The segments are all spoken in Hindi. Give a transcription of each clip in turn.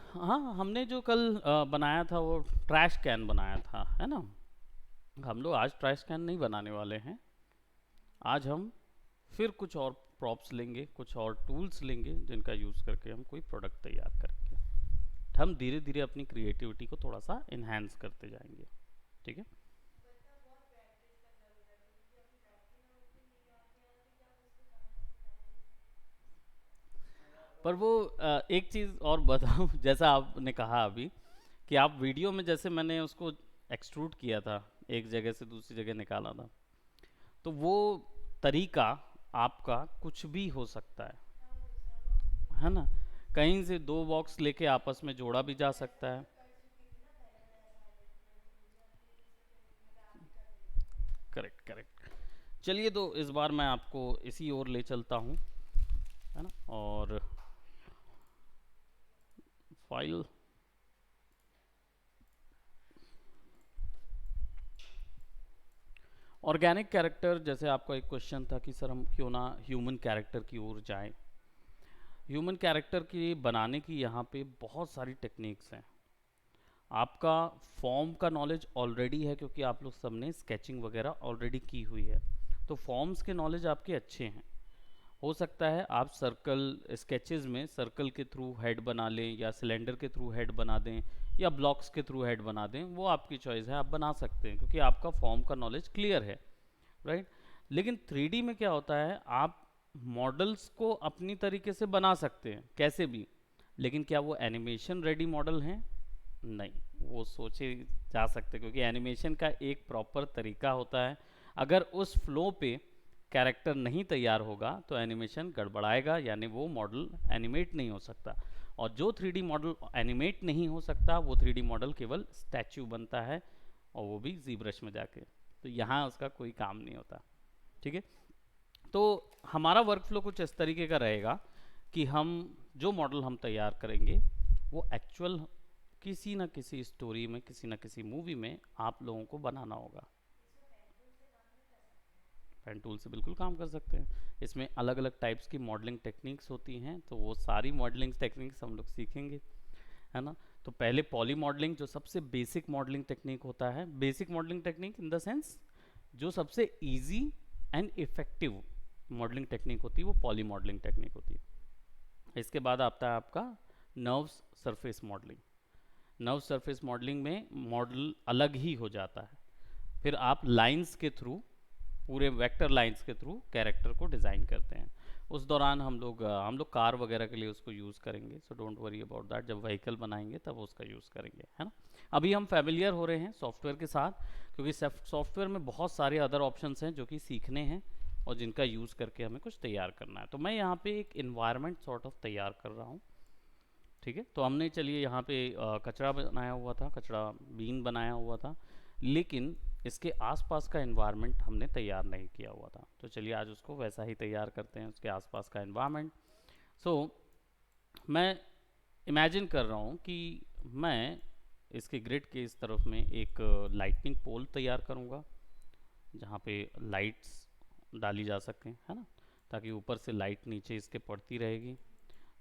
हाँ, हमने जो कल बनाया था वो ट्रैश कैन बनाया था, है ना। हम लोग आज ट्रैश कैन नहीं बनाने वाले हैं। आज हम फिर कुछ और प्रॉप्स लेंगे, कुछ और टूल्स लेंगे जिनका यूज़ करके हम कोई प्रोडक्ट तैयार करेंगे। हम धीरे धीरे अपनी क्रिएटिविटी को थोड़ा सा इन्हांस करते जाएंगे। ठीक है। पर वो एक चीज़ और बताऊं जैसा आपने कहा अभी कि आप वीडियो में, जैसे मैंने उसको एक्सट्रूड किया था, एक जगह से दूसरी जगह निकाला था, तो वो तरीका आपका कुछ भी हो सकता है ना। कहीं से दो बॉक्स लेके आपस में जोड़ा भी जा सकता है। Correct, correct. चलिए, तो इस बार मैं आपको इसी ओर ले चलता हूँ, है ना। और फाइल, ऑर्गेनिक कैरेक्टर, जैसे आपका एक क्वेश्चन था कि सर हम क्यों ना ह्यूमन कैरेक्टर की ओर जाएं। ह्यूमन कैरेक्टर की बनाने की यहाँ पे बहुत सारी टेक्निक्स हैं। आपका फॉर्म का नॉलेज ऑलरेडी है, क्योंकि आप लोग सबने स्केचिंग वगैरह ऑलरेडी की हुई है, तो फॉर्म्स के नॉलेज आपके अच्छे हैं। हो सकता है आप सर्कल स्केचेस में सर्कल के थ्रू हेड बना लें, या सिलेंडर के थ्रू हेड बना दें, या ब्लॉक्स के थ्रू हेड बना दें, वो आपकी चॉइस है, आप बना सकते हैं क्योंकि आपका फॉर्म का नॉलेज क्लियर है, राइट। लेकिन थ्री डी में क्या होता है, आप मॉडल्स को अपनी तरीके से बना सकते हैं कैसे भी, लेकिन क्या वो एनिमेशन रेडी मॉडल हैं? नहीं, वो सोचे जा सकते, क्योंकि एनिमेशन का एक प्रॉपर तरीका होता है। अगर उस फ्लो पे कैरेक्टर नहीं तैयार होगा तो एनिमेशन गड़बड़ाएगा, यानी वो मॉडल एनिमेट नहीं हो सकता। और जो थ्री डी मॉडल एनिमेट नहीं हो सकता, वो थ्री डी मॉडल केवल स्टैचू बनता है, और वो भी जी ब्रश में जाके। तो यहाँ उसका कोई काम नहीं होता। ठीक है। तो हमारा वर्क फ्लो कुछ इस तरीके का रहेगा कि हम जो मॉडल हम तैयार करेंगे वो एक्चुअल किसी न किसी स्टोरी में, किसी न किसी मूवी में आप लोगों को बनाना होगा। पेन टूल से बिल्कुल काम कर सकते हैं। इसमें अलग अलग टाइप्स की मॉडलिंग टेक्निक्स होती हैं, तो वो सारी मॉडलिंग टेक्निक्स हम लोग सीखेंगे, है ना। तो पहले पॉली मॉडलिंग, जो सबसे बेसिक मॉडलिंग टेक्निक होता है, basic modelling technique in the sense जो सबसे easy and effective modelling technique होती है, वो पॉली मॉडलिंग टेक्निक होती है। इसके बाद आता है आपका nerves surface modelling. Nerve surface modelling में मॉडल अलग ही हो जाता है। फिर आप लाइंस के थ्रू, पूरे वेक्टर लाइंस के थ्रू कैरेक्टर को डिज़ाइन करते हैं। उस दौरान हम लोग कार वगैरह के लिए उसको यूज़ करेंगे, so don't worry about that. जब व्हीकल बनाएंगे तब उसका यूज़ करेंगे, है ना। अभी हम फैमिलियर हो रहे हैं सॉफ्टवेयर के साथ, क्योंकि सॉफ्टवेयर में बहुत सारे अदर ऑप्शंस हैं जो कि सीखने हैं, और जिनका यूज़ करके हमें कुछ तैयार करना है। तो मैं यहाँ पे एक इन्वायरमेंट सॉर्ट ऑफ तैयार कर रहा हूँ। ठीक है। तो हमने, चलिए, यहाँ पे कचरा बनाया हुआ था, कचरा बीन बनाया हुआ था, लेकिन इसके आसपास का एनवायरनमेंट हमने तैयार नहीं किया हुआ था। तो चलिए आज उसको वैसा ही तैयार करते हैं, उसके आसपास का एनवायरनमेंट। सो मैं इमेजिन कर रहा हूँ कि मैं इसके ग्रिड के इस तरफ में एक लाइटनिंग पोल तैयार करूँगा, जहाँ पे लाइट्स डाली जा सकें, है ना, ताकि ऊपर से लाइट नीचे इसके पड़ती रहेगी।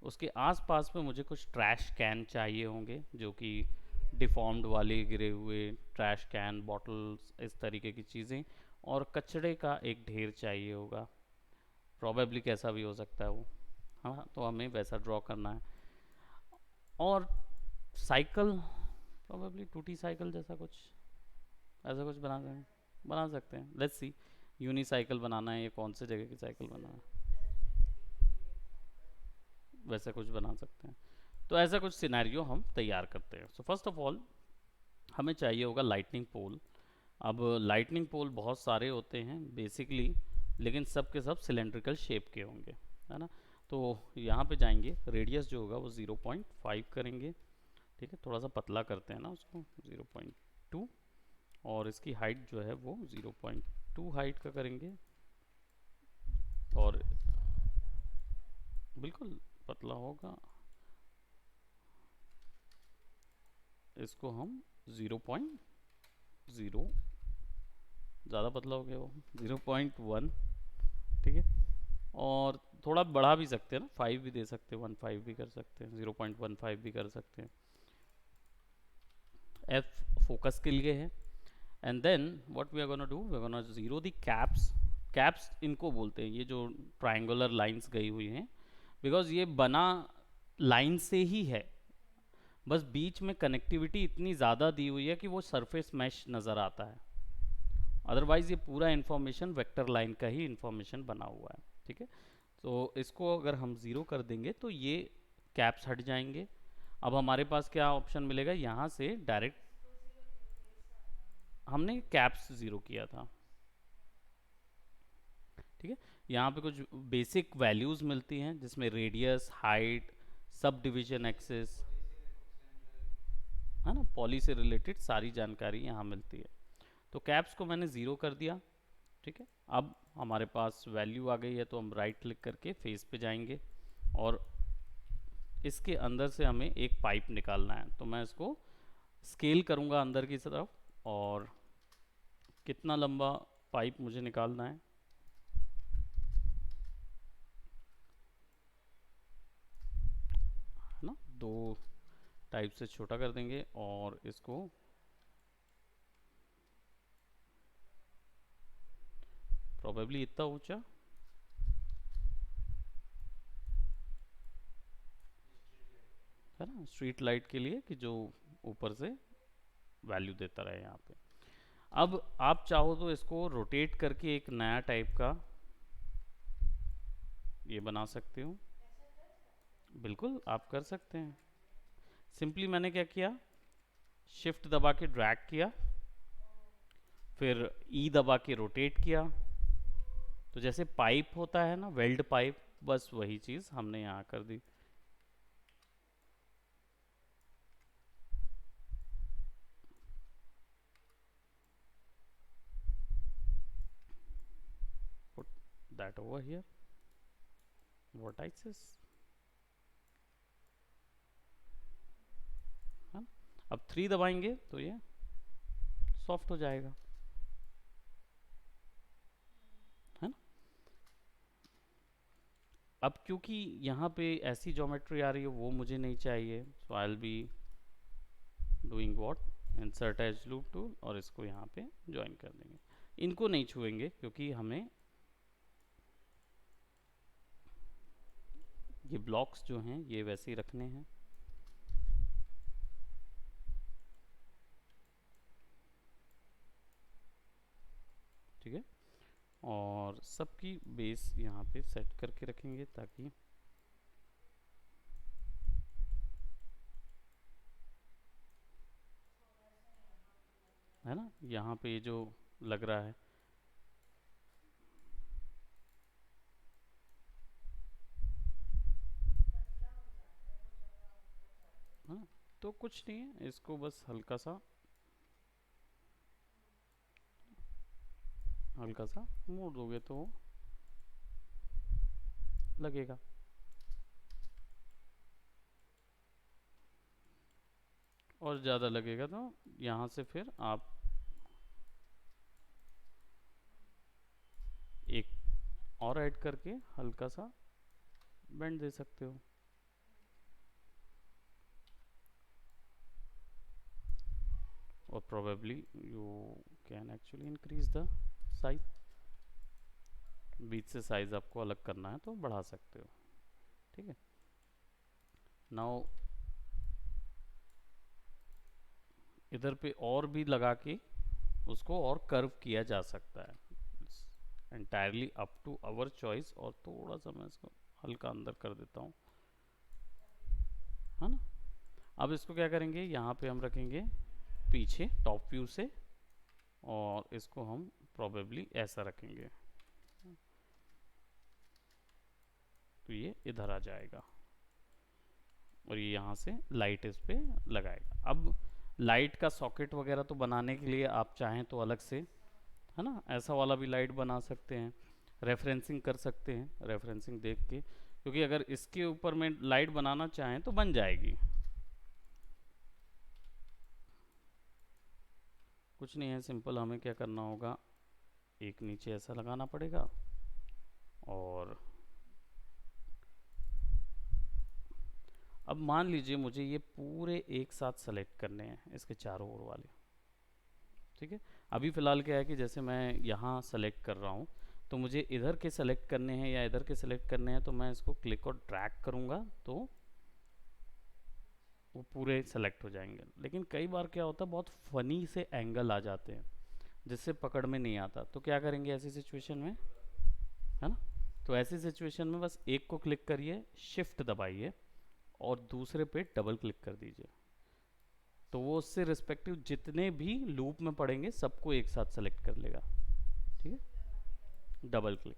उसके आसपास में मुझे कुछ ट्रैश कैन चाहिए होंगे, जो कि डिफॉर्म्ड वाले गिरे हुए ट्रैश कैन, बॉटल्स, इस तरीके की चीज़ें, और कचड़े का एक ढेर चाहिए होगा। प्रॉबेबली कैसा भी हो सकता है वो, हाँ, तो हमें वैसा ड्रॉ करना है। और साइकिल, प्रॉबेबली टूटी साइकिल जैसा कुछ, ऐसा कुछ बना सकते हैं। लेट्स सी, यूनिसाइकिल बनाना है या कौन से जगह की साइकिल बनाना है, वैसा कुछ बना सकते हैं। तो ऐसा कुछ सिनेरियो हम तैयार करते हैं। सो फर्स्ट ऑफ ऑल हमें चाहिए होगा लाइटनिंग पोल। अब लाइटनिंग पोल बहुत सारे होते हैं बेसिकली, लेकिन सब के सब सिलेंड्रिकल शेप के होंगे, है ना। तो यहाँ पे जाएंगे, रेडियस जो होगा वो 0.5 करेंगे। ठीक है, थोड़ा सा पतला करते हैं ना उसको, 0.2। और इसकी हाइट जो है वो 0.2 हाइट का करेंगे। और बिल्कुल पतला होगा, इसको हम 0.0, ज़्यादा पतला हो गया वो, 0.1। ठीक है। और थोड़ा बढ़ा भी सकते हैं ना, 5 भी दे सकते हैं, 1.5 भी कर सकते हैं, 0.15 भी कर सकते हैं। एफ फोकस के लिए है। And then what we are gonna do, we are gonna zero the caps. Caps इनको बोलते हैं, ये जो ट्राइंगुलर लाइंस गई हुई हैं, बिकॉज ये बना लाइन से ही है, बस बीच में कनेक्टिविटी इतनी ज़्यादा दी हुई है कि वो सरफेस मैश नज़र आता है, अदरवाइज ये पूरा इन्फॉर्मेशन वेक्टर लाइन का ही इन्फॉर्मेशन बना हुआ है। ठीक है, तो इसको अगर हम ज़ीरो कर देंगे तो ये कैप्स हट जाएंगे। अब हमारे पास क्या ऑप्शन मिलेगा, यहाँ से डायरेक्ट हमने कैप्स ज़ीरो किया था। ठीक है, यहाँ पे कुछ बेसिक वैल्यूज़ मिलती हैं जिसमें radius, height, subdivision axes, है ना, पॉली से रिलेटेड सारी जानकारी यहाँ मिलती है। तो कैप्स को मैंने ज़ीरो कर दिया। ठीक है, अब हमारे पास वैल्यू आ गई है, तो हम राइट क्लिक करके फेस पे जाएंगे और इसके अंदर से हमें एक पाइप निकालना है। तो मैं इसको स्केल करूँगा अंदर की तरफ, और कितना लंबा पाइप मुझे निकालना है, है ना, 2 टाइप से छोटा कर देंगे और इसको प्रोबेबली इतना ऊंचा, है ना, स्ट्रीट लाइट के लिए, कि जो ऊपर से वैल्यू देता रहे यहाँ पे। अब आप चाहो तो इसको रोटेट करके एक नया टाइप का ये बना सकते हो। बिल्कुल आप कर सकते हैं। सिंपली मैंने क्या किया, शिफ्ट दबा के ड्रैग किया, फिर ई दबा के रोटेट किया, तो जैसे पाइप होता है ना, वेल्ड पाइप, बस वही चीज़ हमने यहाँ कर दी। Put that over here, vertices, हाँ। अब 3 दबाएंगे तो ये सॉफ्ट हो जाएगा, है ना। अब क्योंकि यहाँ पे ऐसी ज्योमेट्री आ रही है वो मुझे नहीं चाहिए, so I will be doing what, insert edge loop tool, और इसको यहाँ पे ज्वाइन कर देंगे। इनको नहीं छुएंगे क्योंकि हमें ये ब्लॉक्स जो हैं ये वैसे ही रखने हैं। ठीक है, और सबकी बेस यहाँ पे सेट करके रखेंगे ताकि, है ना, यहाँ पे ये जो लग रहा है, हाँ, तो कुछ नहीं है, इसको बस हल्का सा मोड़ दोगे तो लगेगा। और ज़्यादा लगेगा तो यहाँ से फिर आप एक और ऐड करके हल्का सा बेंड दे सकते हो। और probably you can actually increase the size, बीच से साइज आपको अलग करना है तो बढ़ा सकते हो। ठीक है, नाउ इधर पे और भी लगा के उसको और कर्व किया जा सकता है, entirely up to our choice. और थोड़ा सा मैं इसको हल्का अंदर कर देता हूँ, है ना। अब इसको क्या करेंगे, यहाँ पे हम रखेंगे पीछे टॉप व्यू से, और इसको हम प्रोबेबली ऐसा रखेंगे, तो ये इधर आ जाएगा और ये यहाँ से लाइट इस पे लगाएगा। अब लाइट का सॉकेट वगैरह तो बनाने के लिए आप चाहें तो अलग से, है ना, ऐसा वाला भी लाइट बना सकते हैं, रेफरेंसिंग कर सकते हैं, रेफरेंसिंग देख के, क्योंकि अगर इसके ऊपर में लाइट बनाना चाहें तो बन जाएगी। कुछ नहीं है, सिंपल हमें क्या करना होगा, एक नीचे ऐसा लगाना पड़ेगा और अब मान लीजिए मुझे ये पूरे एक साथ सेलेक्ट करने हैं, इसके चारों ओर वाले। ठीक है, अभी फ़िलहाल क्या है कि जैसे मैं यहाँ सेलेक्ट कर रहा हूँ, तो मुझे इधर के सेलेक्ट करने हैं या इधर के सेलेक्ट करने हैं, तो मैं इसको क्लिक और ड्रैग करूँगा तो वो पूरे सेलेक्ट हो जाएंगे। लेकिन कई बार क्या होता है, बहुत फ़नी से एंगल आ जाते हैं जिससे पकड़ में नहीं आता, तो क्या करेंगे ऐसी सिचुएशन में, है ना? तो ऐसी सिचुएशन में बस एक को क्लिक करिए, शिफ्ट दबाइए और दूसरे पे डबल क्लिक कर दीजिए, तो वो उससे रिस्पेक्टिव जितने भी लूप में पड़ेंगे सबको एक साथ सेलेक्ट कर लेगा। ठीक है, डबल क्लिक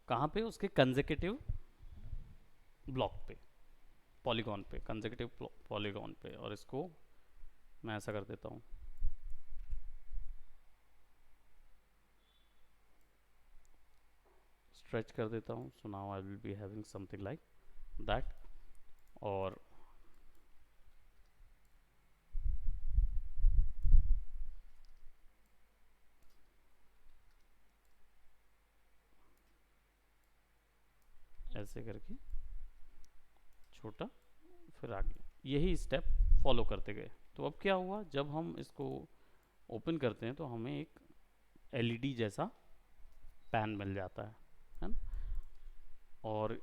कहाँ पे, उसके कंसेक्यूटिव ब्लॉक पे, पॉलीगॉन पे, कंसेक्यूटिव पॉलीगॉन पे, और इसको मैं ऐसा कर देता हूँ, स्ट्रेच कर देता हूँ। So now I will be having something like that. और ऐसे करके छोटा, फिर आगे, यही स्टेप फॉलो करते गए। तो अब क्या हुआ, जब हम इसको ओपन करते हैं तो हमें एक एलईडी जैसा पैन मिल जाता है ना? और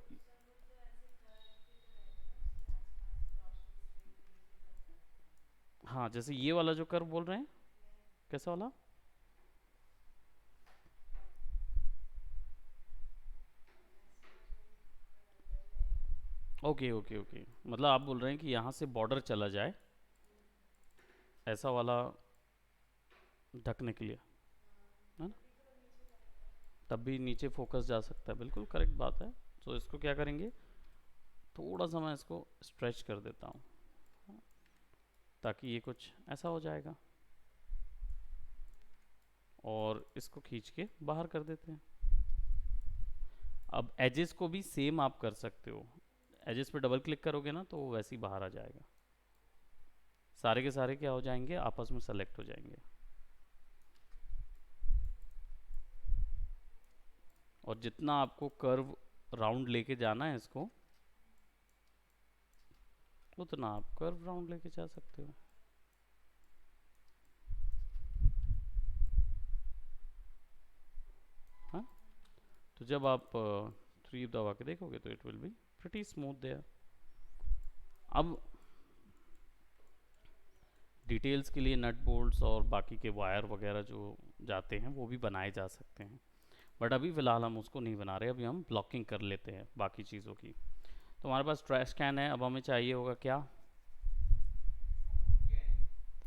हाँ, जैसे ये वाला जो कर्व बोल रहे हैं, कैसा वाला? ओके ओके ओके, मतलब आप बोल रहे हैं कि यहाँ से बॉर्डर चला जाए, ऐसा वाला ढकने के लिए, है ना? तब भी नीचे फोकस जा सकता है, बिल्कुल करेक्ट बात है। तो इसको क्या करेंगे, थोड़ा सा मैं इसको स्ट्रेच कर देता हूँ ताकि ये कुछ ऐसा हो जाएगा, और इसको खींच के बाहर कर देते हैं। अब एजेस को भी सेम आप कर सकते हो, एजेस पे डबल क्लिक करोगे ना तो वो वैसे ही बाहर आ जाएगा, सारे के सारे क्या हो जाएंगे, आपस में सेलेक्ट हो जाएंगे। और जितना आपको कर्व राउंड लेके जाना है इसको, उतना आप कर्व राउंड लेके जा सकते हो। हाँ, तो जब आप 3 दबा के देखोगे तो it will be pretty smooth there. अब डिटेल्स के लिए नट बोल्ट्स और बाकी के वायर वगैरह जो जाते हैं वो भी बनाए जा सकते हैं, बट अभी फ़िलहाल हम उसको नहीं बना रहे, अभी हम ब्लॉकिंग कर लेते हैं बाकी चीज़ों की। तो हमारे पास ट्रैश कैन है, अब हमें चाहिए होगा क्या,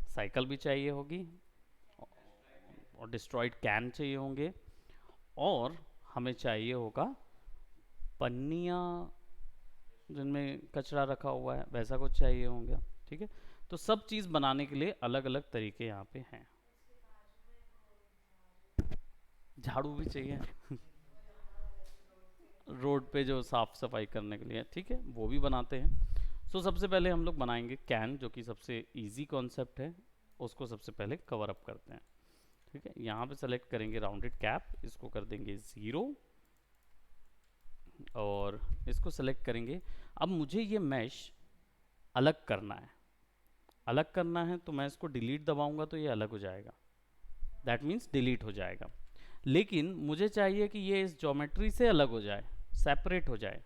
साइकिल भी चाहिए होगी, और डिस्ट्रॉयड कैन चाहिए होंगे, और हमें चाहिए होगा पन्नियाँ जिनमें कचरा रखा हुआ है, वैसा कुछ चाहिए होंगे। ठीक है, तो सब चीज़ बनाने के लिए अलग अलग तरीके यहाँ पे हैं। झाड़ू भी चाहिए रोड पे जो साफ सफाई करने के लिए, ठीक है, वो भी बनाते हैं। सो सबसे पहले हम लोग बनाएंगे कैन, जो कि सबसे इजी कॉन्सेप्ट है, उसको सबसे पहले कवर अप करते हैं। ठीक है, यहाँ पे सेलेक्ट करेंगे राउंडेड कैप, इसको कर देंगे 0, और इसको सेलेक्ट करेंगे। अब मुझे ये मैश अलग करना है, अलग करना है तो मैं इसको डिलीट दबाऊंगा तो ये अलग हो जाएगा, दैट मीन्स डिलीट हो जाएगा। लेकिन मुझे चाहिए कि ये इस ज्योमेट्री से अलग हो जाए, सेपरेट हो जाए।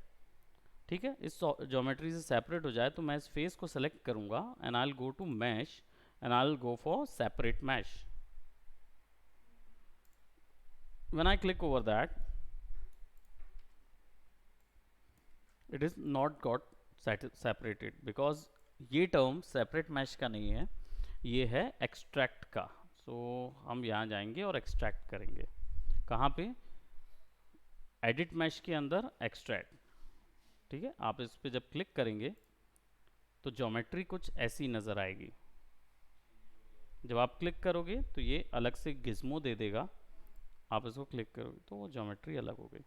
ठीक है, इस ज्योमेट्री से सेपरेट हो जाए तो मैं इस फेस को सेलेक्ट करूंगा, and I will go to mesh, and I will go for separate mesh. When I click over that, it is not got separated, because ये टर्म सेपरेट मैश का नहीं है, ये है एक्सट्रैक्ट का। सो हम यहाँ जाएंगे और एक्सट्रैक्ट करेंगे, कहाँ पे, एडिट मैश के अंदर एक्सट्रैक्ट। ठीक है, आप इस पर जब क्लिक करेंगे तो ज्योमेट्री कुछ ऐसी नज़र आएगी। जब आप क्लिक करोगे तो ये अलग से गिज्मो दे देगा, आप इसको क्लिक करोगे तो वो ज्योमेट्री अलग हो गई।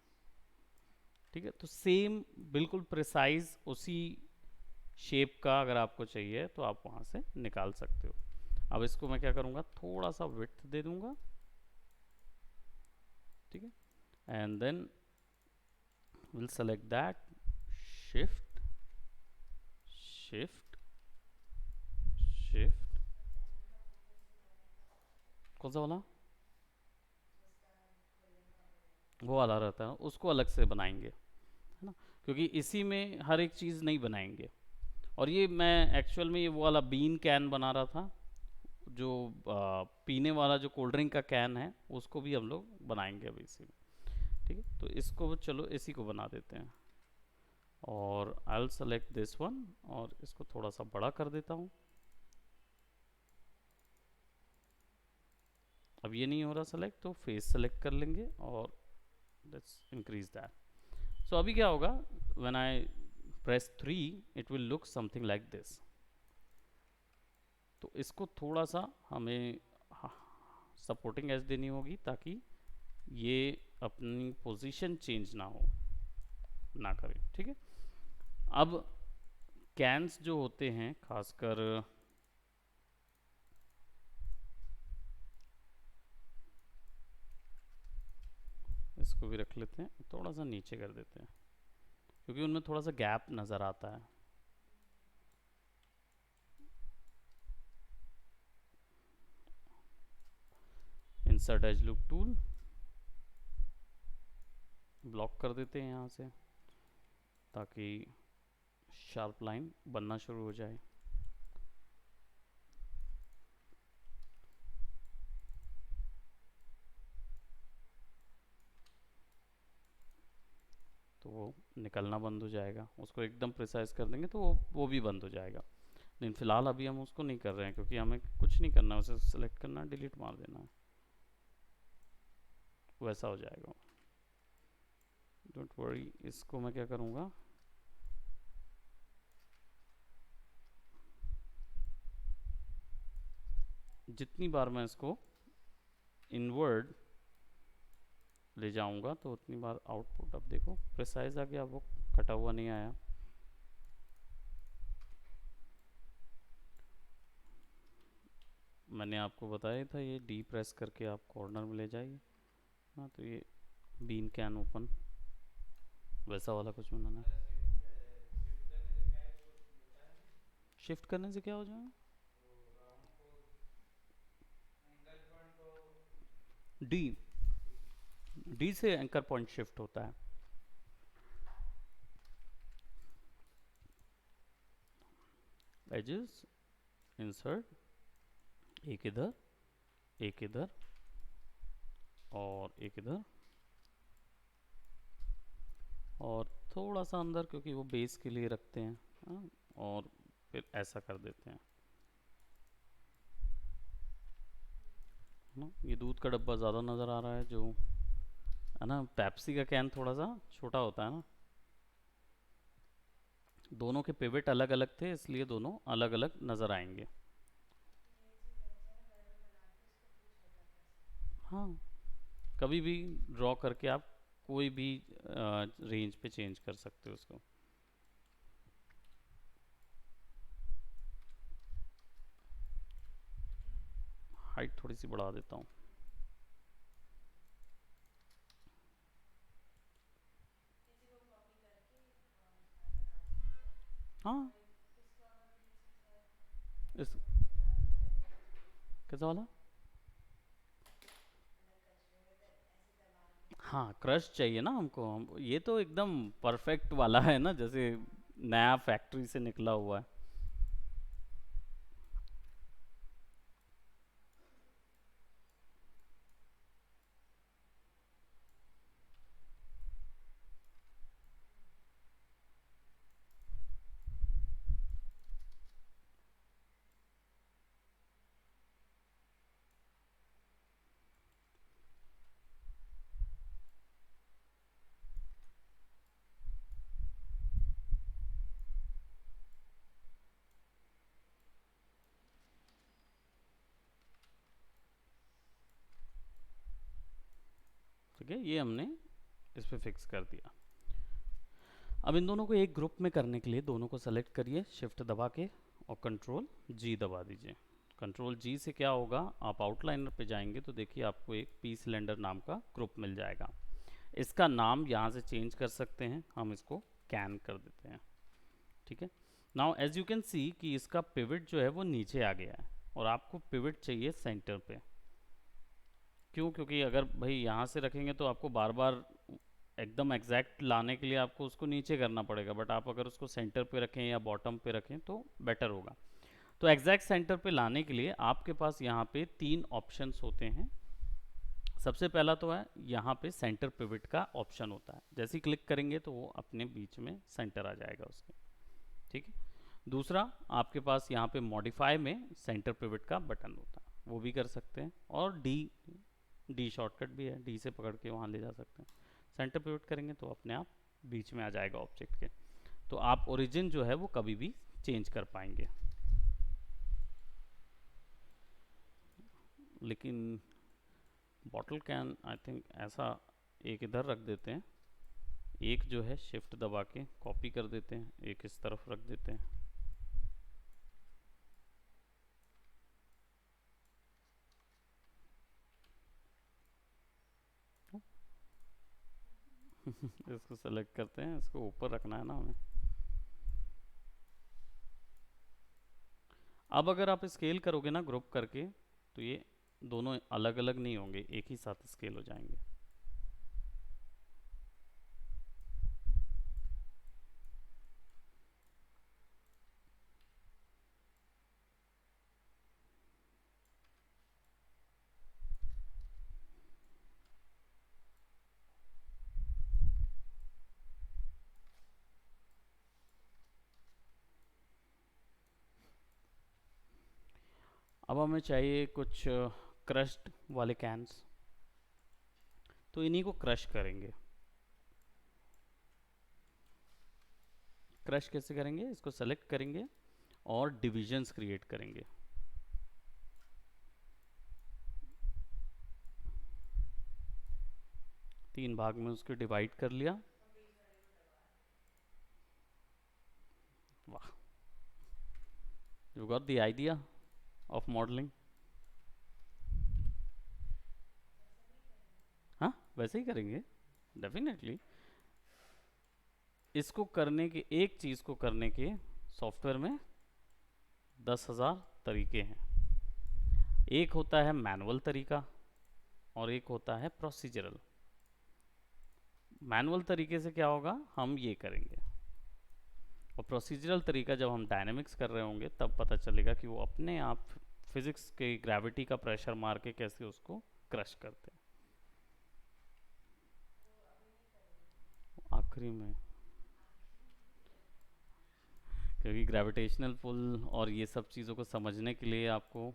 ठीक है, तो सेम बिल्कुल प्रिसाइज उसी शेप का अगर आपको चाहिए तो आप वहाँ से निकाल सकते हो। अब इसको मैं क्या करूँगा, थोड़ा सा विड्थ दे दूँगा। ठीक है, and then will select that, shift shift shift कौन सा वाला, वो वाला रहता है उसको अलग से बनाएंगे, है ना, क्योंकि इसी में हर एक चीज़ नहीं बनाएंगे। और ये मैं एक्चुअल में ये वो वाला बीन कैन बना रहा था, जो पीने वाला जो कोल्ड ड्रिंक का कैन है उसको भी हम लोग बनाएंगे अभी इसी में। ठीक है, तो इसको चलो इसी को बना देते हैं, और I will select this one और इसको थोड़ा सा बड़ा कर देता हूँ। अब ये नहीं हो रहा सेलेक्ट, तो फेस सेलेक्ट कर लेंगे और लेट्स इंक्रीज दैट। सो अभी क्या होगा, when I press 3 it will look something like this. तो इसको थोड़ा सा हमें सपोर्टिंग एज देनी होगी ताकि ये अपनी पोजीशन चेंज ना करे। ठीक है, अब कैन्स जो होते हैं खासकर इसको भी रख लेते हैं, थोड़ा सा नीचे कर देते हैं क्योंकि उनमें थोड़ा सा गैप नज़र आता है। Insert edge loop tool block कर देते हैं यहाँ से ताकि शार्प लाइन बनना शुरू हो जाए। तो वो निकलना बंद हो जाएगा, उसको एकदम प्रिसाइज कर देंगे तो वो भी बंद हो जाएगा। लेकिन फ़िलहाल अभी हम उसको नहीं कर रहे हैं क्योंकि हमें कुछ नहीं करना, उसे सेलेक्ट करना, डिलीट मार देना है, वैसा हो जाएगा। डोंट वरी, इसको मैं क्या करूँगा, जितनी बार मैं इसको इनवर्ड ले जाऊंगा तो उतनी बार आउटपुट, अब देखो प्रिसाइज आ गया, वो कटा हुआ नहीं आया। मैंने आपको बताया था ये डी प्रेस करके आप कॉर्नर में ले जाइए। हाँ, तो ये बीन कैन ओपन वैसा वाला कुछ बनाना है। शिफ्ट करने से क्या हो जाएगा, डी डी से एंकर पॉइंट शिफ्ट होता है। एजेस इंसर्ट, एक इधर एक इधर और एक इधर और थोड़ा सा अंदर क्योंकि वो बेस के लिए रखते हैं। हाँ, और फिर ऐसा कर देते हैं ना। ये दूध का डब्बा ज़्यादा नज़र आ रहा है, जो है ना, पेप्सी का कैन थोड़ा सा छोटा होता है ना। दोनों के पिवट अलग अलग थे इसलिए दोनों अलग अलग नज़र आएंगे। हाँ, कभी भी ड्रॉ करके आप कोई भी रेंज पे चेंज कर सकते हो उसको। हाइट थोड़ी सी बढ़ा देता हूँ। हाँ, इस कैसा वाला, हाँ क्रश चाहिए ना हमको, ये तो एकदम परफेक्ट वाला है ना, जैसे नया फैक्ट्री से निकला हुआ है। ठीक है, ये हमने इस पे फिक्स कर दिया। अब इन दोनों को एक ग्रुप में करने के लिए दोनों को सेलेक्ट करिए शिफ्ट दबा के और कंट्रोल जी दबा दीजिए। कंट्रोल जी से क्या होगा, आप आउटलाइनर पे जाएंगे तो देखिए आपको एक पी सिलेंडर नाम का ग्रुप मिल जाएगा। इसका नाम यहाँ से चेंज कर सकते हैं, हम इसको कैन कर देते हैं। ठीक है, now as you can see कि इसका पिवट जो है वो नीचे आ गया है, और आपको पिवट चाहिए सेंटर पे। क्यों? क्योंकि अगर भाई यहाँ से रखेंगे तो आपको बार बार एकदम एग्जैक्ट लाने के लिए आपको उसको नीचे करना पड़ेगा, बट आप अगर उसको सेंटर पे रखें या बॉटम पे रखें तो बेटर होगा। तो एग्जैक्ट सेंटर पे लाने के लिए आपके पास यहाँ पे तीन ऑप्शंस होते हैं। सबसे पहला तो है यहाँ पे सेंटर पिवट का ऑप्शन होता है, जैसे ही क्लिक करेंगे तो वो अपने बीच में सेंटर आ जाएगा उसके। ठीक है। दूसरा, आपके पास यहाँ पे मॉडिफाई में सेंटर पिवट का बटन होता है, वो भी कर सकते हैं। और डी डी शॉर्टकट भी है, डी से पकड़ के वहाँ ले जा सकते हैं। सेंटर पिवट करेंगे तो अपने आप बीच में आ जाएगा ऑब्जेक्ट के, तो आप ओरिजिन जो है वो कभी भी चेंज कर पाएंगे। लेकिन बॉटल कैन आई थिंक ऐसा एक इधर रख देते हैं, एक जो है शिफ्ट दबा के कॉपी कर देते हैं, एक इस तरफ रख देते हैं। इसको सेलेक्ट करते हैं, इसको ऊपर रखना है ना हमें। अब अगर आप स्केल करोगे ना ग्रुप करके, तो ये दोनों अलग अलग नहीं होंगे, एक ही साथ स्केल हो जाएंगे। अब हमें चाहिए कुछ क्रश्ड वाले कैन्स, तो इन्हीं को क्रश करेंगे। क्रश कैसे करेंगे? इसको सेलेक्ट करेंगे और डिविजन्स क्रिएट करेंगे। तीन भाग में उसको डिवाइड कर लिया। वाह, you got the idea of modelling. हाँ, वैसे ही करेंगे डेफिनेटली। इसको करने के, एक चीज़ को करने के सॉफ्टवेयर में 10,000 तरीके हैं। एक होता है मैनुअल तरीका और एक होता है प्रोसीजरल। मैनुअल तरीके से क्या होगा, हम ये करेंगे, और प्रोसीजरल तरीका जब हम डायनेमिक्स कर रहे होंगे तब पता चलेगा कि वो अपने आप फिजिक्स के ग्रेविटी का प्रेशर मार के कैसे उसको क्रश करते हैं। आखिरी में, क्योंकि ग्रेविटेशनल पुल और ये सब चीज़ों को समझने के लिए आपको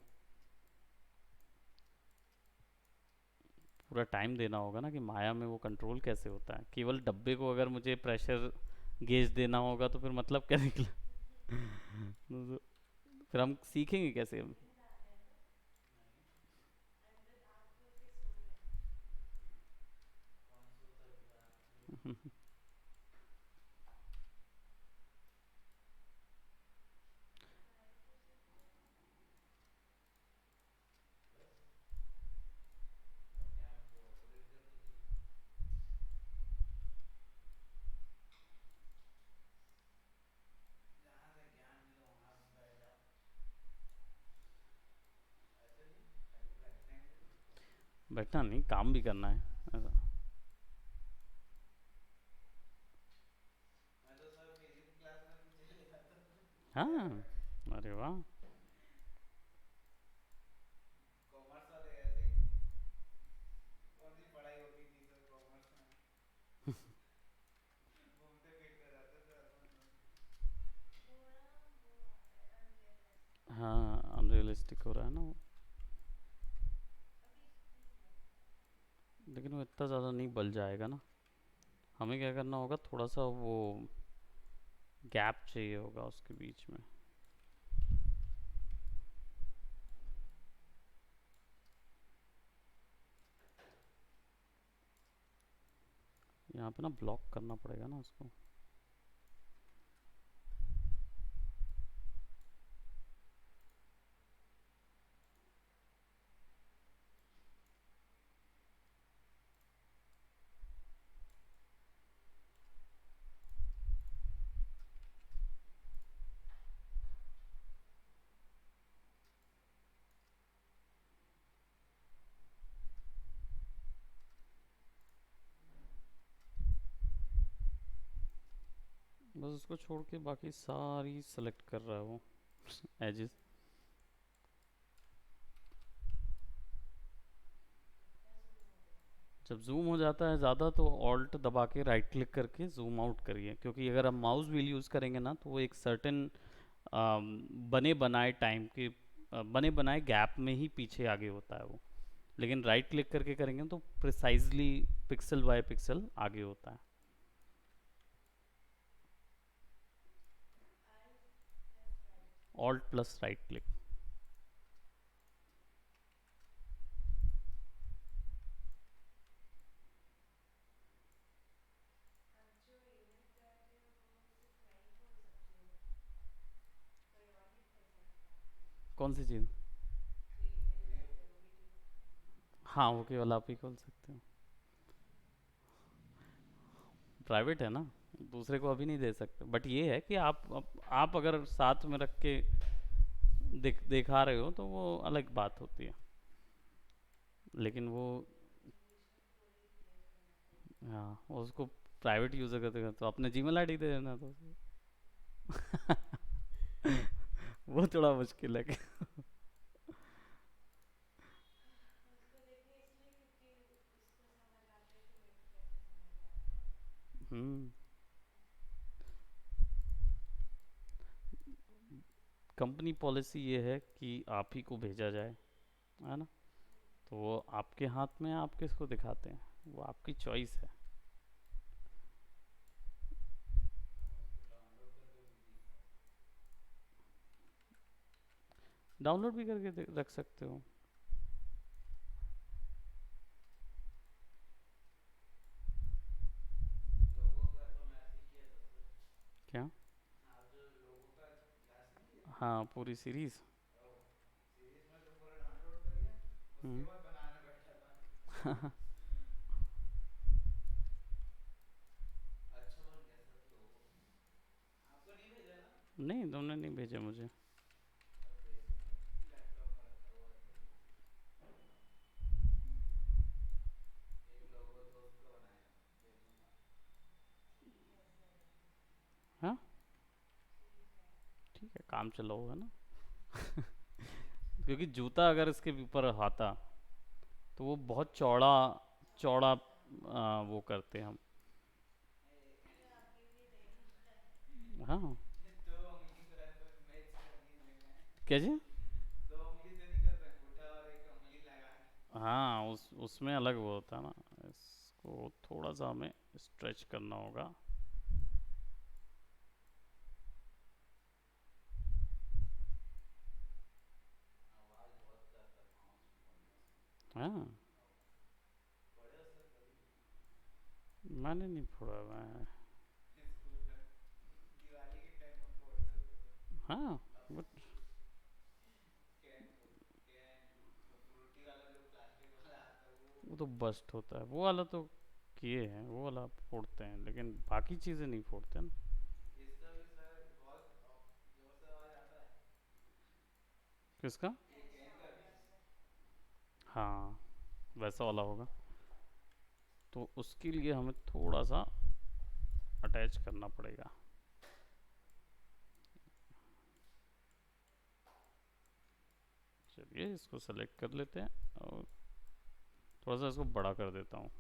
पूरा टाइम देना होगा ना, कि माया में वो कंट्रोल कैसे होता है। केवल डब्बे को अगर मुझे प्रेशर गेज देना होगा तो फिर मतलब क्या निकला। तो फिर हम सीखेंगे कैसे हम। बैठना नहीं, काम भी करना है ऐसा। हाँ, अरे वाह। हाँ, अनरियलिस्टिक हो रहा है ना वो, लेकिन वो इतना ज़्यादा नहीं बल जाएगा ना। हमें क्या करना होगा, थोड़ा सा वो गैप चाहिए होगा उसके बीच में। यहाँ पे ना ब्लॉक करना पड़ेगा ना उसको। बस उसको छोड़ के बाकी सारी सेलेक्ट कर रहा है वो एजेस। जब जूम हो जाता है ज़्यादा तो ऑल्ट दबा के राइट क्लिक करके जूम आउट करिए, क्योंकि अगर हम माउस व्हील यूज़ करेंगे ना तो वो एक सर्टेन बने बनाए टाइम के बने बनाए गैप में ही पीछे आगे होता है वो। लेकिन राइट क्लिक करके करेंगे तो प्रिसाइजली पिक्सल बाय पिक्सल आगे होता है। Alt plus right click. कौन सी चीज़? हाँ वो केवल आप ही खोल सकते हो, प्राइवेट है ना, दूसरे को अभी नहीं दे सकते। बट ये है कि आप अगर साथ में रख के दिखा रहे हो तो वो अलग बात होती है। लेकिन वो, हाँ उसको प्राइवेट यूज़र करते तो अपने जीमेल आईडी दे देना तो वो थोड़ा मुश्किल है। हम्म। कंपनी पॉलिसी ये है कि आप ही को भेजा जाए, है ना। तो वो आपके हाथ में है, आप किसको दिखाते हैं वो आपकी चॉइस है। डाउनलोड भी करके रख सकते हो। क्या? हाँ पूरी सीरीज। हम्म। नहीं तुमने नहीं भेजा मुझे। हाँ ठीक है, काम चला होगा ना। क्योंकि जूता अगर इसके ऊपर आता तो वो बहुत चौड़ा चौड़ा वो करते हैं हम। हाँ। क्या जी? हाँ उसमें अलग वो होता है ना, इसको थोड़ा सा हमें स्ट्रेच करना होगा। हाँ मैंने नहीं फोड़ा मैं। हाँ बट वो तो बस्ट होता है वो वाला तो किए हैं, वो वाला फोड़ते हैं, लेकिन बाकी चीज़ें नहीं फोड़ते ना। किसका? हाँ वैसा वाला होगा, तो उसके लिए हमें थोड़ा सा अटैच करना पड़ेगा। चलिए इसको सेलेक्ट कर लेते हैं और थोड़ा सा इसको बड़ा कर देता हूँ।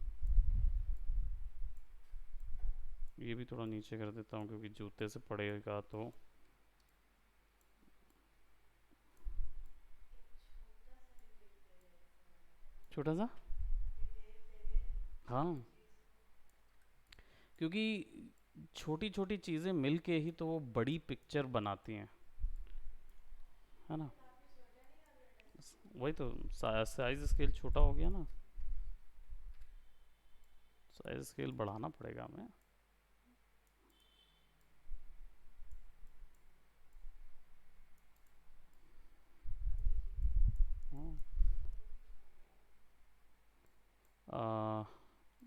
ये भी थोड़ा नीचे कर देता हूँ क्योंकि जूते से पड़ेगा तो। छोटा सा। हाँ क्योंकि छोटी छोटी चीज़ें मिल के ही तो वो बड़ी पिक्चर बनाती हैं, है ना। वही तो साइज स्केल छोटा हो गया ना, साइज स्केल बढ़ाना पड़ेगा हमें। हाँ। आ,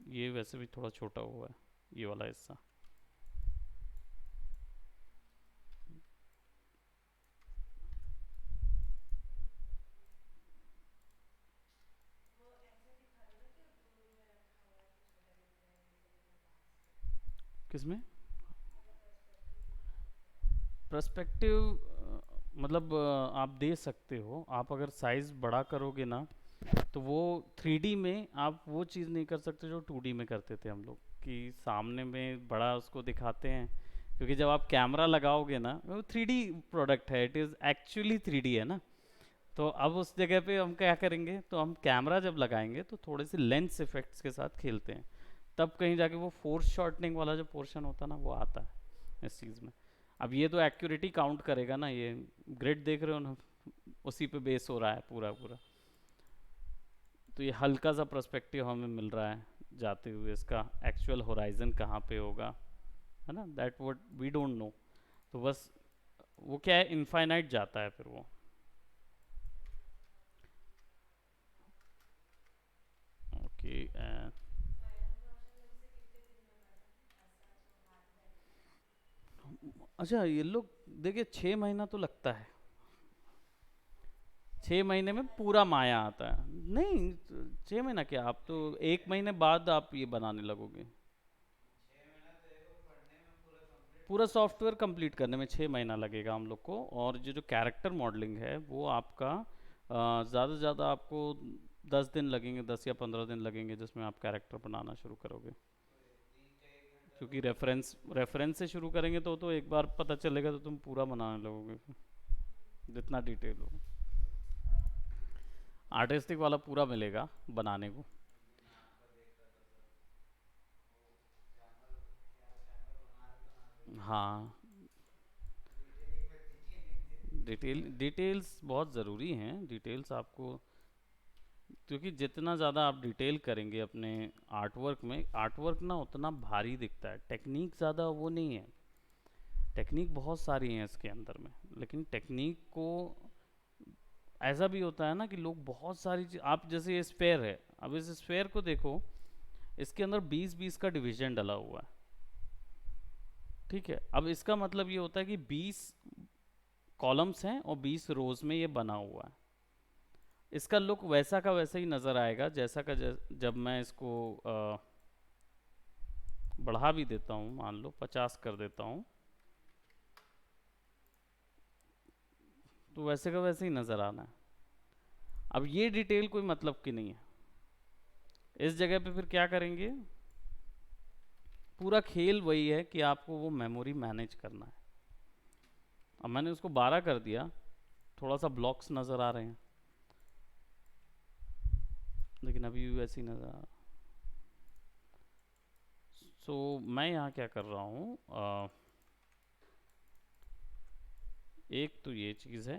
ये वैसे भी थोड़ा छोटा हुआ है ये वाला हिस्सा। किसमें? पर्सपेक्टिव मतलब आप दे सकते हो, आप अगर साइज बड़ा करोगे ना तो वो 3D में आप वो चीज़ नहीं कर सकते जो 2D में करते थे हम लोग, कि सामने में बड़ा उसको दिखाते हैं। क्योंकि जब आप कैमरा लगाओगे ना, वो 3D प्रोडक्ट है, इट इज़ एक्चुअली 3D है ना। तो अब उस जगह पे हम क्या करेंगे, तो हम कैमरा जब लगाएंगे तो थोड़े से लेंस इफेक्ट्स के साथ खेलते हैं, तब कहीं जाके वो फोर्स शॉर्टनिंग वाला जो पोर्शन होता है ना वो आता है इस चीज़ में। अब ये तो एक्यूरेटी काउंट करेगा ना, ये ग्रिड देख रहे हो ना, उसी पे बेस हो रहा है पूरा पूरा। तो ये हल्का सा पर्सपेक्टिव हमें मिल रहा है जाते हुए, इसका एक्चुअल होराइजन कहाँ पे होगा, है ना, that what we don't know. तो बस वो क्या है, इनफाइनाइट जाता है फिर वो। ओके अच्छा, ये लोग देखिए 6 महीना तो लगता है, 6 महीने में पूरा माया आता है। नहीं, 6 महीना क्या, आप तो 1 महीने बाद आप ये बनाने लगोगे। पूरा सॉफ्टवेयर कंप्लीट करने में 6 महीना लगेगा हम लोग को। और जो जो कैरेक्टर मॉडलिंग है वो आपका ज़्यादा से ज़्यादा आपको 10 दिन लगेंगे, 10 या 15 दिन लगेंगे, जिसमें आप कैरेक्टर बनाना शुरू करोगे। क्योंकि रेफरेंस रेफरेंस से शुरू करेंगे तो एक बार पता चलेगा तो तुम पूरा बनाने लगोगे फिर, जितना डिटेल हो। आर्टिस्टिक वाला पूरा मिलेगा बनाने को। हाँ, डिटेल्स बहुत ज़रूरी हैं, डिटेल्स आपको। क्योंकि जितना ज़्यादा आप डिटेल करेंगे अपने आर्टवर्क में, आर्टवर्क ना उतना भारी दिखता है, टेक्निक ज़्यादा वो नहीं है। टेक्निक बहुत सारी हैं इसके अंदर में, लेकिन टेक्निक को ऐसा भी होता है ना कि लोग बहुत सारी आप जैसे ये स्पेयर है, अब इस स्पेयर को देखो, इसके अंदर 20-20 का डिवीजन डला हुआ है। ठीक है, अब इसका मतलब ये होता है कि 20 कॉलम्स हैं और 20 रोज में ये बना हुआ है। इसका लुक वैसा का वैसा ही नज़र आएगा जैसा का जब मैं इसको बढ़ा भी देता हूँ, मान लो 50 कर देता हूँ, तो वैसे का वैसे ही नज़र आना है। अब ये डिटेल कोई मतलब की नहीं है। इस जगह पे फिर क्या करेंगे, पूरा खेल वही है कि आपको वो मेमोरी मैनेज करना है। अब मैंने उसको 12 कर दिया, थोड़ा सा ब्लॉक्स नज़र आ रहे हैं, लेकिन अभी भी वैसे ही नज़र आ रहा। सो मैं यहाँ क्या कर रहा हूँ, एक तो ये चीज़ है।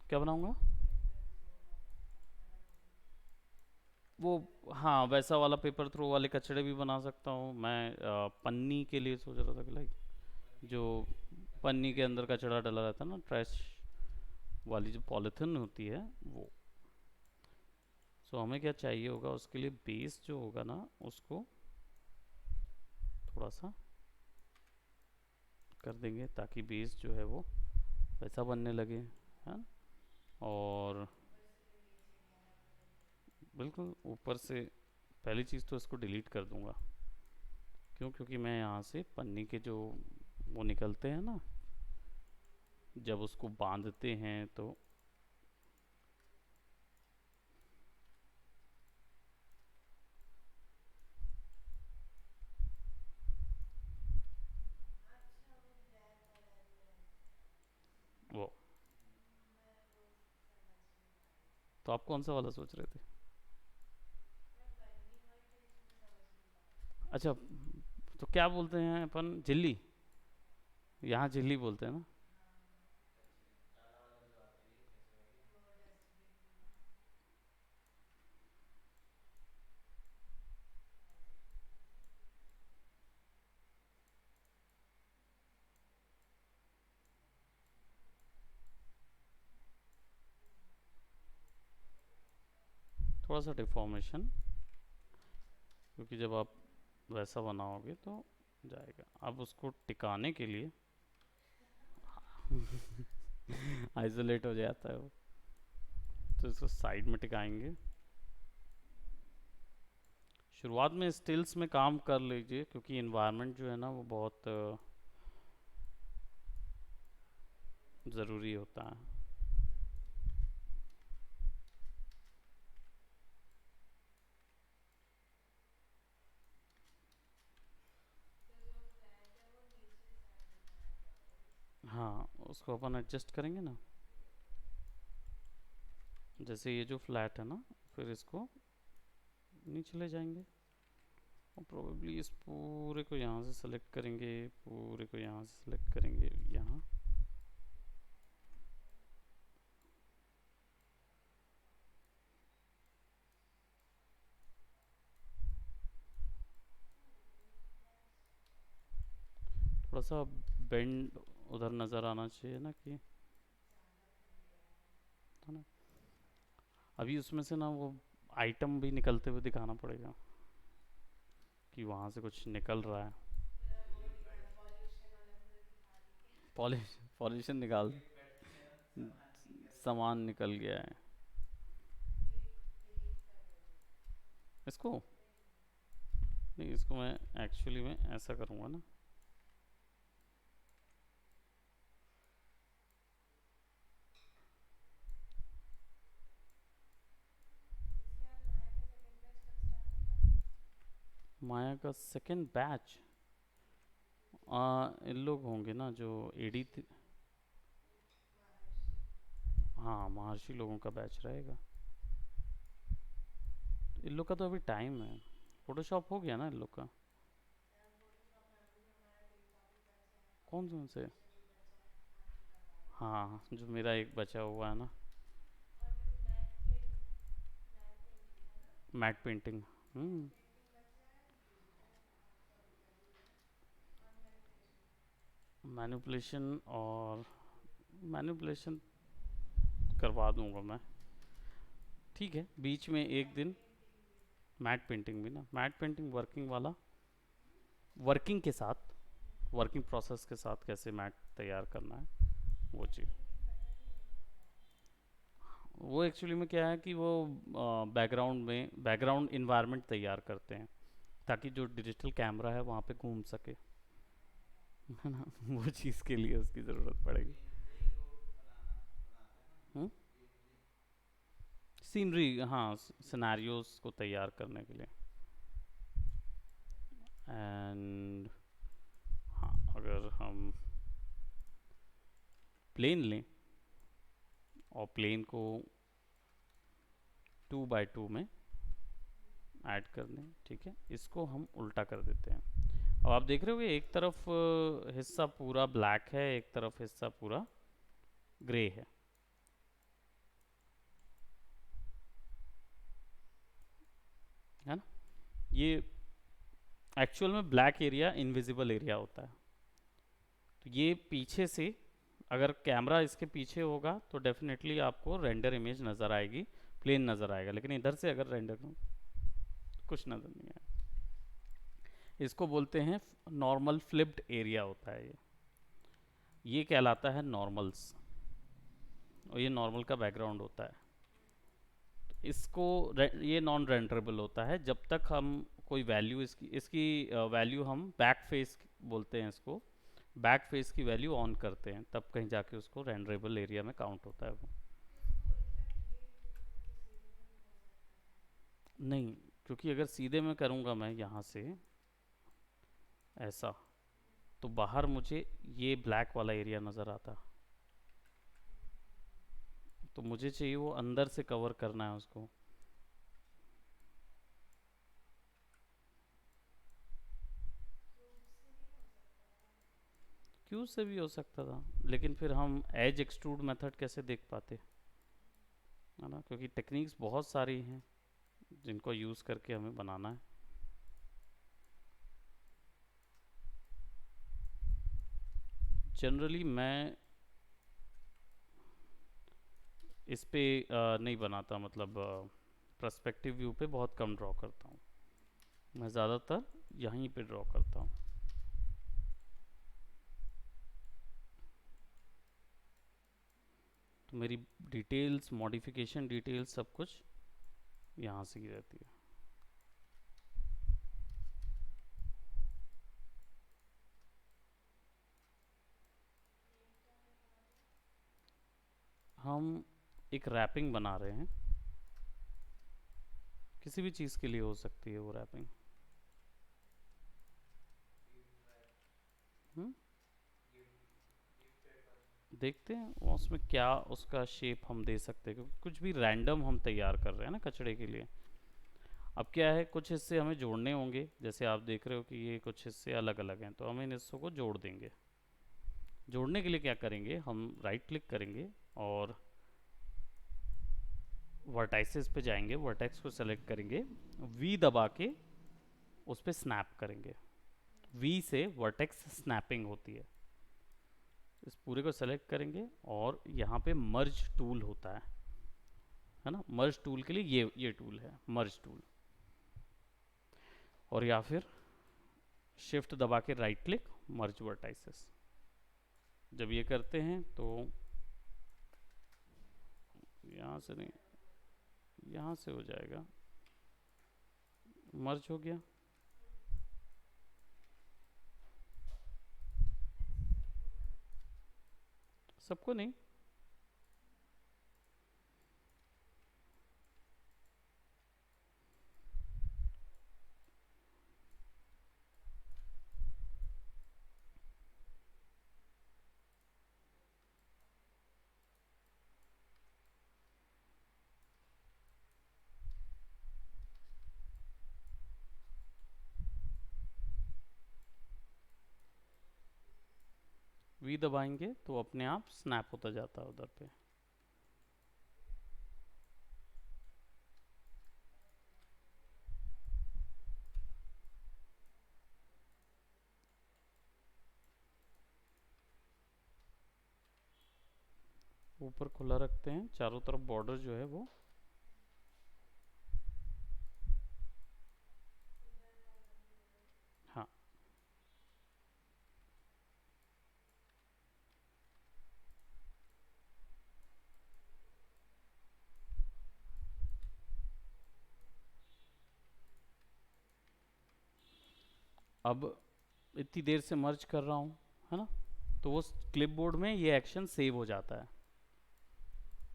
क्या बनाऊंगा, वो हाँ वैसा वाला पेपर थ्रो वाले कचड़े भी बना सकता हूँ मैं। पन्नी के लिए सोच रहा था कि लाइक जो पन्नी के अंदर कचड़ा डला रहता है ना, ट्रैश वाली जो पॉलीथिन होती है वो। सो हमें क्या चाहिए होगा उसके लिए, बेस जो होगा ना उसको थोड़ा सा कर देंगे ताकि बेस जो है वो वैसा बनने लगे, है ना। और बिल्कुल ऊपर से पहली चीज़ तो इसको डिलीट कर दूंगा। क्यों, क्योंकि मैं यहाँ से पन्नी के जो वो निकलते हैं ना, जब उसको बांधते हैं तो वो। तो आप कौन सा वाला सोच रहे थे? अच्छा, तो क्या बोलते हैं अपन, झिल्ली? यहाँ झिल्ली बोलते हैं ना। थोड़ा सा डिफॉर्मेशन, क्योंकि जब आप वैसा बनाओगे तो जाएगा। अब उसको टिकाने के लिए आइसोलेट हो जाता है वो, तो इसको साइड में टिकाएंगे। शुरुआत में स्टिल्स में काम कर लीजिए, क्योंकि इन्वायरमेंट जो है ना वो बहुत ज़रूरी होता है। हाँ, उसको अपन एडजस्ट करेंगे ना, जैसे ये जो फ्लैट है ना, फिर इसको नीचे ले जाएंगे और प्रोबेबली इस पूरे को यहाँ से सेलेक्ट करेंगे, पूरे को यहाँ से सेलेक्ट करेंगे यहाँ। थोड़ा सा बेंड उधर नज़र आना चाहिए ना, कि है ना। अभी उसमें से ना वो आइटम भी निकलते हुए दिखाना पड़ेगा कि वहाँ से कुछ निकल रहा है। पॉल्यूशन निकाल, सामान निकल गया है। इसको नहीं, इसको मैं एक्चुअली में ऐसा करूँगा ना, माया का सेकंड बैच इन लोग होंगे ना जो एडी। हाँ, महर्षि लोगों का बैच रहेगा। इन लोग का तो अभी टाइम है, फोटोशॉप हो गया ना इन लोग का। कौन कौन से? हाँ, जो मेरा एक बचा हुआ है ना, मैट पेंटिंग। हम्म। मैनिपुलेशन, और मैनिपुलेशन करवा दूंगा मैं। ठीक है, बीच में एक दिन मैट पेंटिंग भी ना, मैट पेंटिंग वर्किंग वाला, वर्किंग के साथ, वर्किंग प्रोसेस के साथ कैसे मैट तैयार करना है, वो चीज़। वो एक्चुअली में क्या है कि वो बैकग्राउंड में बैकग्राउंड इन्वायरमेंट तैयार करते हैं ताकि जो डिजिटल कैमरा है वहाँ पे घूम सके, है ना। वो चीज़ के लिए उसकी ज़रूरत पड़ेगी। हम्म। सीनरी, हाँ, सिनेरियोस को तैयार करने के लिए। एंड हाँ, अगर हम प्लेन लें और प्लेन को 2x2 में ऐड कर दें, ठीक है, इसको हम उल्टा कर देते हैं। अब आप देख रहे हो एक तरफ हिस्सा पूरा ब्लैक है, एक तरफ हिस्सा पूरा ग्रे है ना। ये एक्चुअल में ब्लैक एरिया इनविजिबल एरिया होता है। तो ये पीछे से, अगर कैमरा इसके पीछे होगा तो डेफिनेटली आपको रेंडर इमेज नज़र आएगी, प्लेन नज़र आएगा, लेकिन इधर से अगर रेंडर कुछ नज़र नहीं आएगा। इसको बोलते हैं नॉर्मल फ्लिप्ड एरिया होता है ये कहलाता है नॉर्मल्स, और ये नॉर्मल का बैकग्राउंड होता है। इसको ये नॉन रेंडरेबल होता है जब तक हम कोई वैल्यू इसकी इसकी वैल्यू हम बैक फेस बोलते हैं इसको, बैक फेस की वैल्यू ऑन करते हैं, तब कहीं जाके उसको रेंडरेबल एरिया में काउंट होता है वो। नहीं, क्योंकि अगर सीधे मैं करूँगा मैं यहाँ से ऐसा, तो बाहर मुझे ये ब्लैक वाला एरिया नज़र आता, तो मुझे चाहिए वो अंदर से कवर करना है उसको। क्यूब से भी हो सकता था, लेकिन फिर हम एज एक्सट्रूड मेथड कैसे देख पाते, है ना, क्योंकि टेक्निक्स बहुत सारी हैं जिनको यूज़ करके हमें बनाना है। जनरली मैं इस पे नहीं बनाता, मतलब पर्सपेक्टिव व्यू पे बहुत कम ड्रॉ करता हूँ, मैं ज़्यादातर यहीं पे ड्रॉ करता हूँ। तो मेरी डिटेल्स, मॉडिफिकेशन डिटेल्स, सब कुछ यहाँ से ही रहती है। हम एक रैपिंग बना रहे हैं, किसी भी चीज़ के लिए हो सकती है वो रैपिंग। हम्म, देखते हैं उसमें क्या उसका शेप हम दे सकते हैं, क्योंकि कुछ भी रैंडम हम तैयार कर रहे हैं ना कचड़े के लिए। अब क्या है, कुछ हिस्से हमें जोड़ने होंगे, जैसे आप देख रहे हो कि ये कुछ हिस्से अलग अलग हैं, तो हम इन हिस्सों को जोड़ देंगे। जोड़ने के लिए क्या करेंगे, हम राइट क्लिक करेंगे और वर्टाइसेस पे जाएंगे, वर्टेक्स को सेलेक्ट करेंगे, वी दबा के उस पर स्नैप करेंगे। वी से वर्टेक्स स्नैपिंग होती है। इस पूरे को सेलेक्ट करेंगे और यहाँ पे मर्ज टूल होता है ना, मर्ज टूल के लिए ये टूल है मर्ज टूल। और या फिर शिफ्ट दबा के राइट क्लिक, मर्ज वर्टाइसेस। जब ये करते हैं तो यहाँ से नहीं, यहाँ से हो जाएगा, मर्ज हो गया। सबको नहीं, वी दबाएंगे तो अपने आप स्नैप होता जाता है उधर पे। ऊपर खुला रखते हैं, चारों तरफ बॉर्डर जो है वो। हाँ, अब इतनी देर से मर्ज कर रहा हूँ, है ना, तो वो क्लिपबोर्ड में ये एक्शन सेव हो जाता है।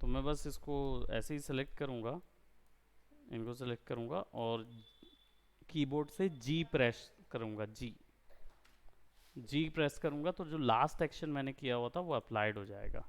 तो मैं बस इसको ऐसे ही सेलेक्ट करूँगा, इनको सेलेक्ट करूँगा और कीबोर्ड से जी प्रेस करूँगा, जी जी प्रेस करूँगा, तो जो लास्ट एक्शन मैंने किया हुआ था वो अप्लाइड हो जाएगा।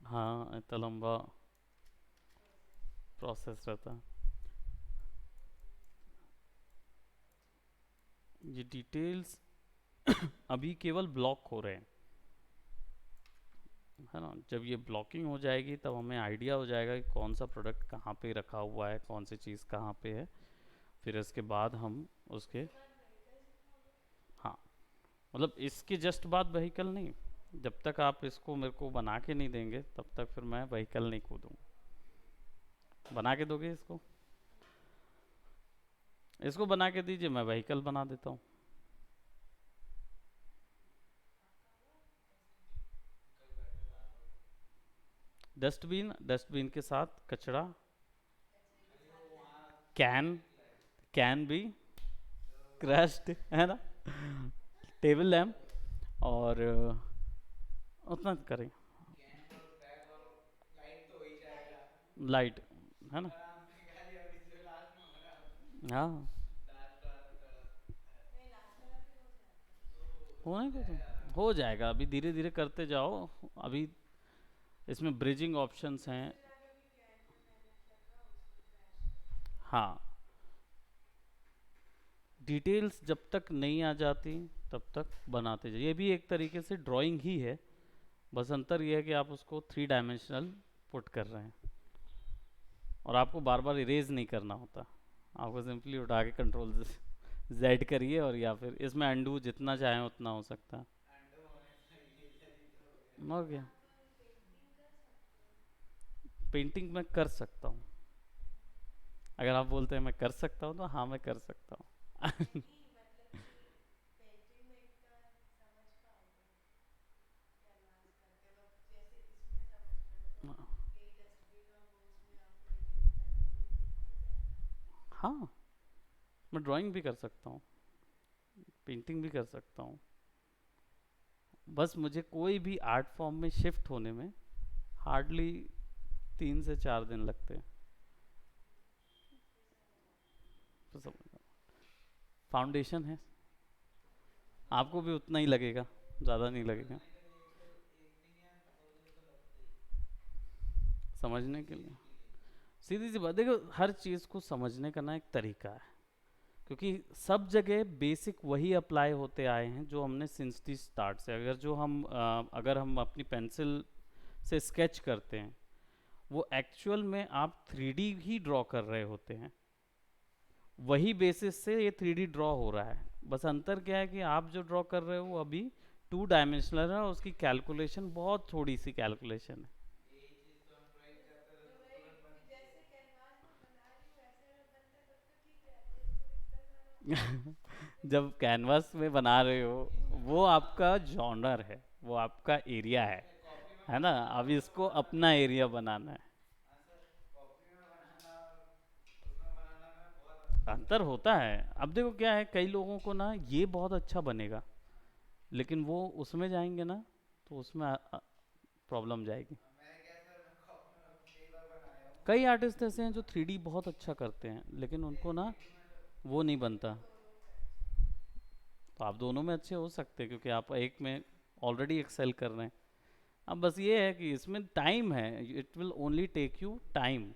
हाँ, इतना लंबा प्रोसेस रहता है। ये डिटेल्स अभी केवल ब्लॉक हो रहे हैं, है ना। जब ये ब्लॉकिंग हो जाएगी तब हमें आइडिया हो जाएगा कि कौन सा प्रोडक्ट कहाँ पे रखा हुआ है, कौन सी चीज़ कहाँ पे है। फिर इसके बाद हम उसके, हाँ, मतलब इसके जस्ट बाद व्हीकल नहीं, जब तक आप इसको मेरे को बना के नहीं देंगे तब तक फिर मैं व्हीकल नहीं कूदूँगा। बना के दोगे इसको, इसको बना के दीजिए, मैं व्हीकल बना देता हूँ। डस्टबिन, डस्टबिन के साथ कचरा, कैन, कैन भी क्रश्ड, है ना, टेबल लैम्प, और उतना करें। लाइट, है ना। हाँ, होने को तो हो जाएगा, अभी धीरे धीरे करते जाओ। अभी इसमें ब्रिजिंग ऑप्शंस हैं। हाँ, डिटेल्स जब तक नहीं आ जाती तब तक बनाते जाइए, ये भी एक तरीके से ड्राइंग ही है। बस अंतर ये है कि आप उसको थ्री डायमेंशनल पुट कर रहे हैं, और आपको बार बार इरेज नहीं करना होता। आपको सिंपली उठा के कंट्रोल जेड करिए, और या फिर इसमें अंडू जितना चाहें उतना हो सकता है। और क्या, पेंटिंग मैं कर सकता हूँ। अगर आप बोलते हैं मैं कर सकता हूँ, तो हाँ मैं कर सकता हूँ। हाँ, मैं ड्राइंग भी कर सकता हूँ, पेंटिंग भी कर सकता हूँ। बस मुझे कोई भी आर्ट फॉर्म में शिफ्ट होने में हार्डली 3 से 4 दिन लगते हैं। तो समझ, फाउंडेशन है, आपको भी उतना ही लगेगा, ज़्यादा नहीं लगेगा समझने के लिए। सीधी सी बात देखो, हर चीज़ को समझने का ना एक तरीका है, क्योंकि सब जगह बेसिक वही अप्लाई होते आए हैं जो हमने सिंस दी स्टार्ट से। अगर हम अपनी पेंसिल से स्केच करते हैं, वो एक्चुअल में आप 3D ही ड्रॉ कर रहे होते हैं, वही बेसिस से ये 3D ड्रॉ हो रहा है। बस अंतर क्या है कि आप जो ड्रॉ कर रहे हो वो अभी 2 डायमेंशनल है, और उसकी कैलकुलेशन बहुत थोड़ी सी कैलकुलेशन है। जब कैनवास में बना रहे हो, वो आपका जॉनर है, वो आपका एरिया है ना। अब इसको अपना एरिया बनाना है। अंतर होता है। अब देखो क्या है, कई लोगों को ना ये बहुत अच्छा बनेगा, लेकिन वो उसमें जाएंगे ना, तो उसमें प्रॉब्लम जाएगी। कई आर्टिस्ट ऐसे हैं जो 3D बहुत अच्छा करते हैं, लेकिन उनको ना वो नहीं बनता। तो आप दोनों में अच्छे हो सकते हैं, क्योंकि आप एक में ऑलरेडी एक्सेल कर रहे हैं। अब बस ये है कि इसमें टाइम है, it will only take you time.